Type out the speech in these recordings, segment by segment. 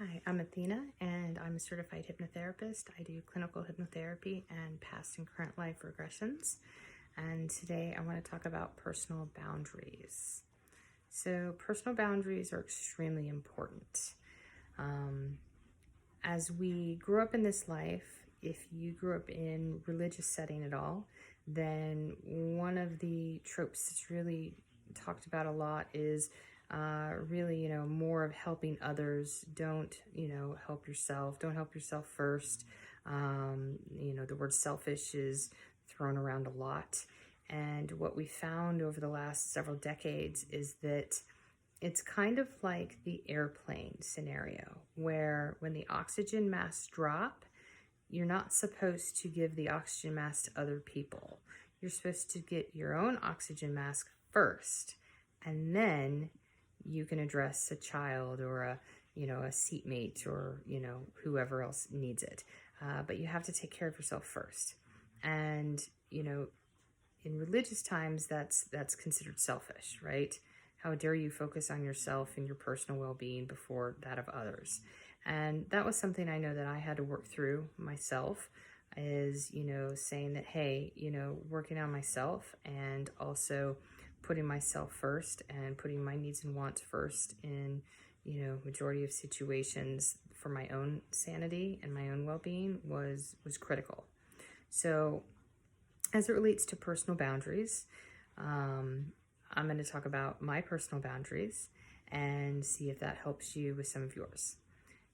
Hi, I'm Athena, and I'm a certified hypnotherapist. I do clinical hypnotherapy and past and current life regressions. And today I want to talk about personal boundaries. So, personal boundaries are extremely important. As we grow up in this life, if you grew up in religious setting at all, then one of the tropes that's really talked about a lot is really, more of helping others. Don't, help yourself. Don't help yourself first. The word selfish is thrown around a lot. And what we found over the last several decades is that it's kind of like the airplane scenario where when the oxygen masks drop, you're not supposed to give the oxygen mask to other people. You're supposed to get your own oxygen mask first, and then you can address a child or a seatmate or, whoever else needs it. But you have to take care of yourself first. And, in religious times, that's considered selfish, right? How dare you focus on yourself and your personal well-being before that of others? And that was something I know that I had to work through myself, is, saying that, hey, working on myself and also putting myself first and putting my needs and wants first in, majority of situations for my own sanity and my own well-being was critical. So as it relates to personal boundaries, I'm going to talk about my personal boundaries and see if that helps you with some of yours.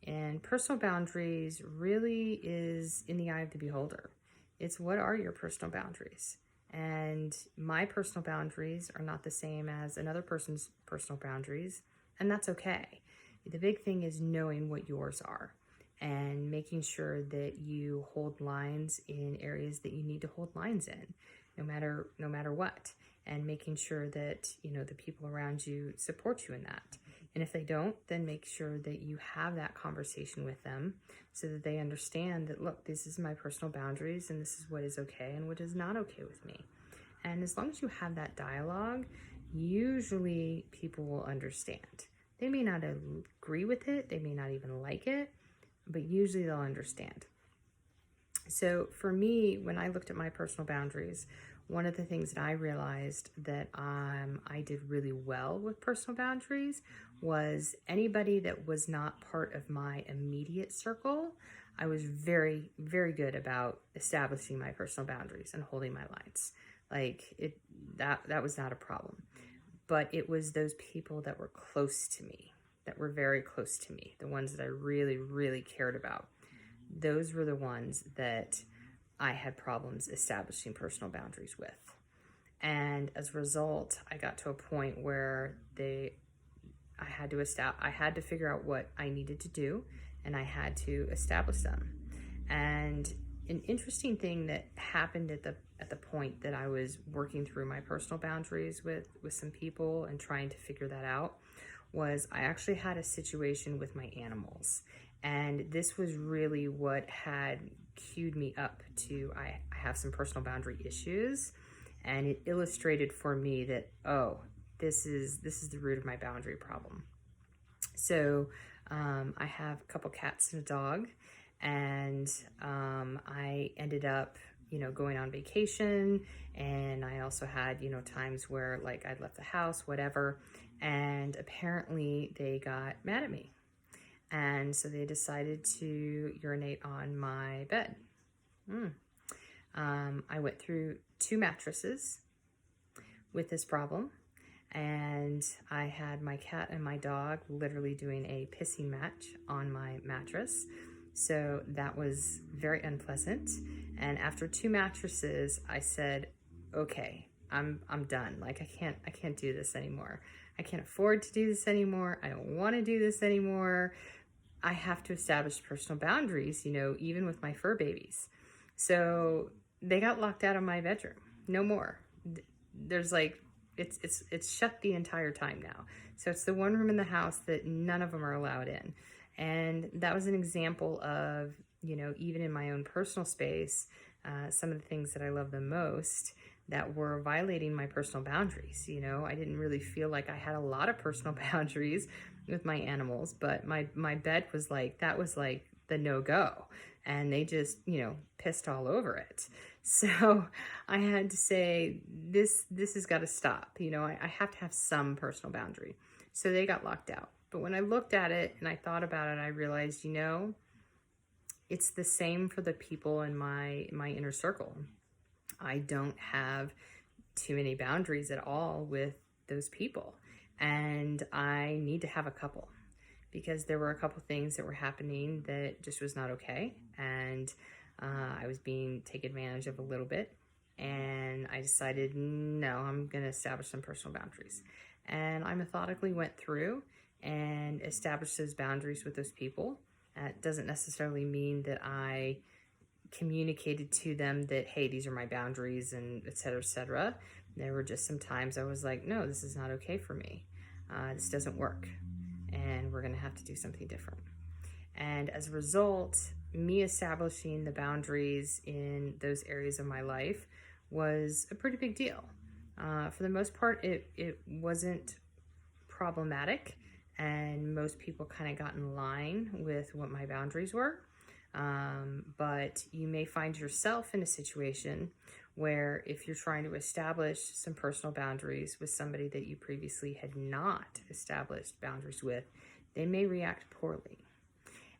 And personal boundaries really is in the eye of the beholder. It's what are your personal boundaries? And my personal boundaries are not the same as another person's personal boundaries, and that's okay. The big thing is knowing what yours are and making sure that you hold lines in areas that you need to hold lines in, no matter what, and making sure that the people around you support you in that. And if they don't, then make sure that you have that conversation with them so that they understand that, look, this is my personal boundaries and this is what is okay and what is not okay with me. And as long as you have that dialogue, usually people will understand. They may not agree with it, they may not even like it, but usually they'll understand. So for me, when I looked at my personal boundaries, one of the things that I realized that I did really well with personal boundaries was anybody that was not part of my immediate circle. I was very, very good about establishing my personal boundaries and holding my lines. That was not a problem. But it was those people that were close to me, that were very close to me, the ones that I really, really cared about. Those were the ones that I had problems establishing personal boundaries with. And as a result, I got to a point where I had to figure out what I needed to do, and I had to establish them. And an interesting thing that happened at the point that I was working through my personal boundaries with some people and trying to figure that out was I actually had a situation with my animals. And this was really what had cued me up to, I have some personal boundary issues. And it illustrated for me that, oh, this is the root of my boundary problem. So I have a couple cats and a dog, and I ended up, going on vacation, and I also had, times where like I'd left the house, whatever, and apparently they got mad at me. And so they decided to urinate on my bed. I went through 2 mattresses with this problem, and I had my cat and my dog literally doing a pissing match on my mattress. So that was very unpleasant. And after 2 mattresses, I said, okay, I'm done. Like I can't do this anymore. I can't afford to do this anymore. I don't want to do this anymore. I have to establish personal boundaries, even with my fur babies. So they got locked out of my bedroom. No more. There's it's shut the entire time now. So it's the one room in the house that none of them are allowed in. And that was an example of, even in my own personal space, some of the things that I love the most that were violating my personal boundaries. I didn't really feel like I had a lot of personal boundaries, with my animals, but my bed was like, that was like the no-go, and they just, you know, pissed all over it. So I had to say, this has got to stop. You know, I have to have some personal boundary. So they got locked out. But when I looked at it and I thought about it, I realized, you know, it's the same for the people in my inner circle. I don't have too many boundaries at all with those people, and I need to have a couple, because there were a couple things that were happening that just was not okay, and I was being taken advantage of a little bit, and I decided, no, I'm going to establish some personal boundaries. And I methodically went through and established those boundaries with those people. It doesn't necessarily mean that I communicated to them that, hey, these are my boundaries, and et cetera, et cetera. There were just some times I was like, no, this is not okay for me. This doesn't work, and we're going to have to do something different. And as a result, me establishing the boundaries in those areas of my life was a pretty big deal. For the most part, it wasn't problematic, and most people kind of got in line with what my boundaries were. But you may find yourself in a situation where, if you're trying to establish some personal boundaries with somebody that you previously had not established boundaries with, they may react poorly.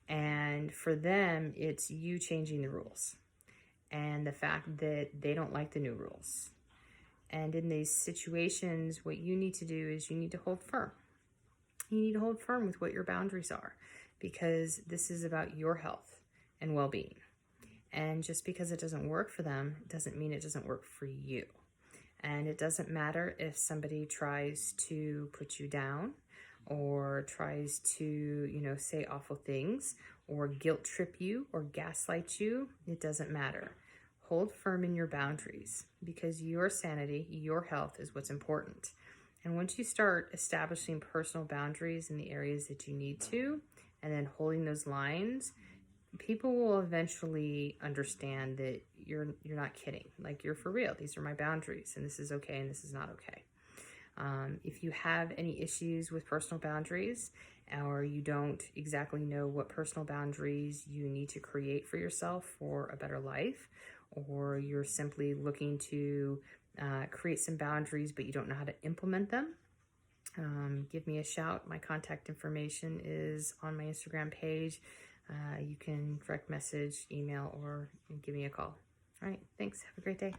And for them, it's you changing the rules and the fact that they don't like the new rules. And in these situations, what you need to do is you need to hold firm. You need to hold firm with what your boundaries are, because this is about your health and well-being. And just because it doesn't work for them doesn't mean it doesn't work for you. And it doesn't matter if somebody tries to put you down, or tries to, you know, say awful things, or guilt trip you, or gaslight you. It doesn't matter. Hold firm in your boundaries, because your sanity, your health is what's important. And once you start establishing personal boundaries in the areas that you need to, and then holding those lines, people will eventually understand that you're not kidding. Like, you're for real. These are my boundaries, and this is okay, and this is not okay. If you have any issues with personal boundaries, or you don't exactly know what personal boundaries you need to create for yourself for a better life, or you're simply looking to create some boundaries but you don't know how to implement them, give me a shout. My contact information is on my Instagram page. You can direct message, email, or give me a call. All right, thanks. Have a great day.